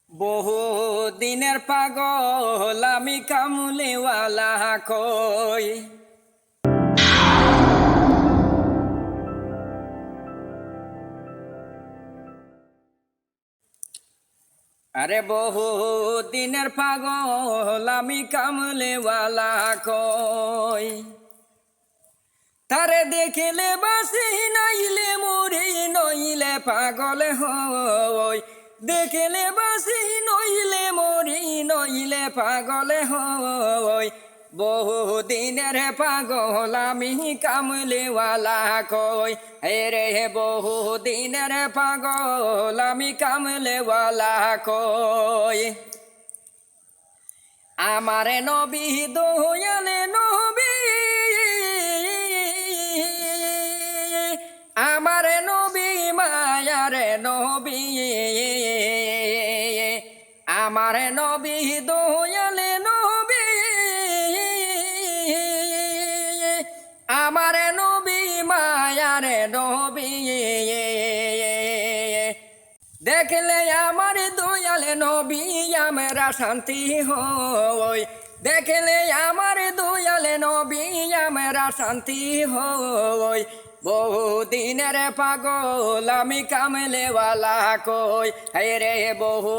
বহু দিনের পাগল আমি কামুলেওয়ালা কই। আরে বহু দিনের পাগল আমি কামুলেওয়ালা কই। তারে দেখিলে বাসি নাইলে মরি নইলে পাগল হই। দেখিলে বাসি নইলে মরি নইলে পাগল হই। বহু দিনের পাগল আমি কামলেওয়ালা কই। রে বহু দিনের পাগল আমি কামলেওয়ালা কই। আমারে নবী দয়ালে নবী, আমারে নবী মায়ারে নবী, আমারে নবী দয়ালে নবী, আমারে নবী মায়ারে নবী। দেখলে আমার দয়ালে নবী আমরা শান্তি হই। দেখলে আমার দয়ালে নবী আমরা শান্তি হই। বহু দিনের পাগল আমি কামলেওয়ালা কই। রে বহু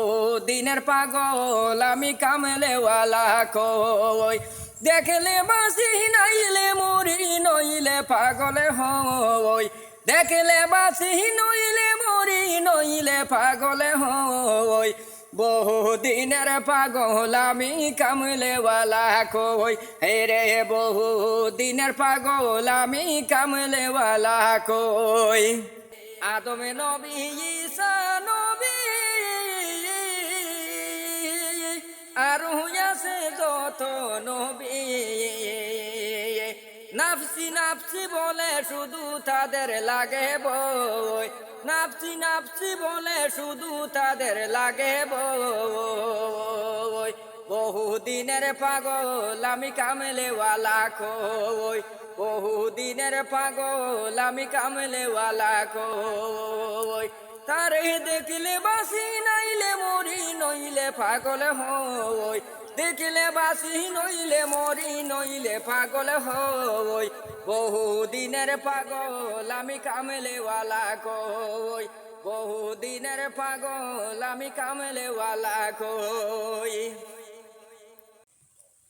দিনের পাগল আমি কামলেওয়ালা কই। দেখলে বাসি নাইলে মরি নইলে পাগল হই। দেখলে বাসি নইলে মরি নইলে পাগল হই। বহু দিনের পাগল আমি কামলেওয়ালা কই। রে বহু দিনের পাগল আমি কামলেওয়ালা কই। আদম নবী ঈসা নবী আর হইয়াছে যত নবী, নাফসি নাফসি বলে শুধু তাদের লাগে বই। নাফসি নাফসি বলে শুধু তাদের লাগে বই। বহু দিনের পাগল আমি কামলেওয়ালা কই। বহু দিনের পাগল আমি কামলেওয়ালা কই। তারে দেখলে বাসি নাইলে মরি নইলে পাগল হই। দেখলে বাসি নইলে মরি নইলে পাগল হই। বহু দিনের পাগল আমি কামলেওয়ালা কই। বহু দিনের পাগল আমি কামলেওয়ালা কই।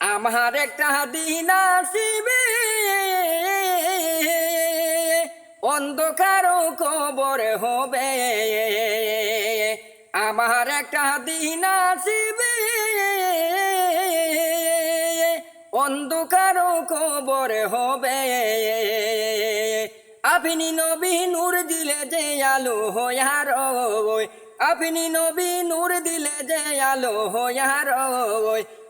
আমার একটা দিন আসিবে অন্ধকার কবর হবে। আমার একটা দিন আসিবে অন্ধকার কবর হবে। আপনি নবী নূর দিলে যে আলো হইয়ার, আপনি নবী নূর দিলে যে আলো হইয়ার।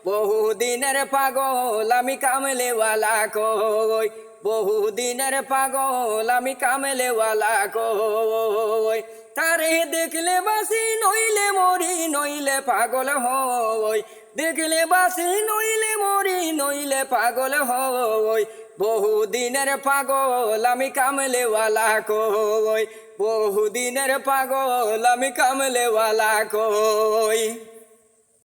বহু দিনের পাগল আমি কামলেওয়ালা কই। বহু দিনের পাগল আমি কামলেওয়ালা কই। তারে দেখলে বাসি নইলে মরি নইলে পাগল হই। দেখলে বাসি নইলে মরি নইলে পাগল হই। বহু দিনের পাগল আমি কামলেওয়ালা কই। বহু দিনের পাগল আমি কামলেওয়ালা কই।